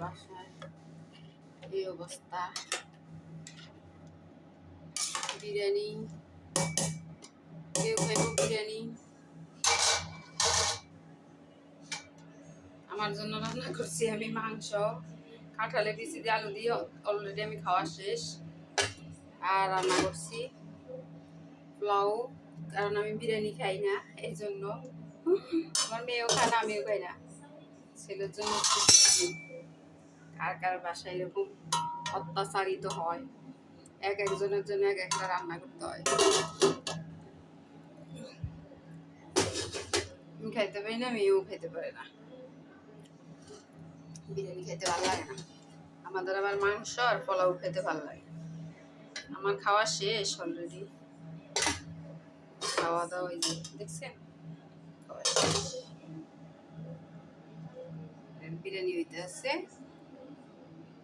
বাসায় এই অবস্থা। বিরিয়ানি কেউ খাইব বিরিয়ানি। আমার জন্য রান্না করছি আমি মাংস, কাঁঠালে বিচি দিয়ে আলু দিয়ে অলরেডি আমি খাওয়া শেষ। আর রান্না করছি পোলাও, কারণ আমি বিরিয়ানি খাই না, এই জন্য। আমার মেয়েও খায় না, আমিও খাই না, ছেলের জন্য। কার কার বাসায় এরকম অত্যাচারিত হয়, এক একজনের জন্য এক একটা রান্না করতে হয়। আমি খাইতে পারি না, মেয়েও খাইতে পারে না, বিরিয়ানি খেতে ভালো লাগে না। আমাদের আবার মাংস আর পোলাও খেতে ভালো লাগে। আমার খাওয়া শেষ অলরেডি, খাওয়া দাওয়া ওই যে দেখছেন, বিরিয়ানি হইতে আছে।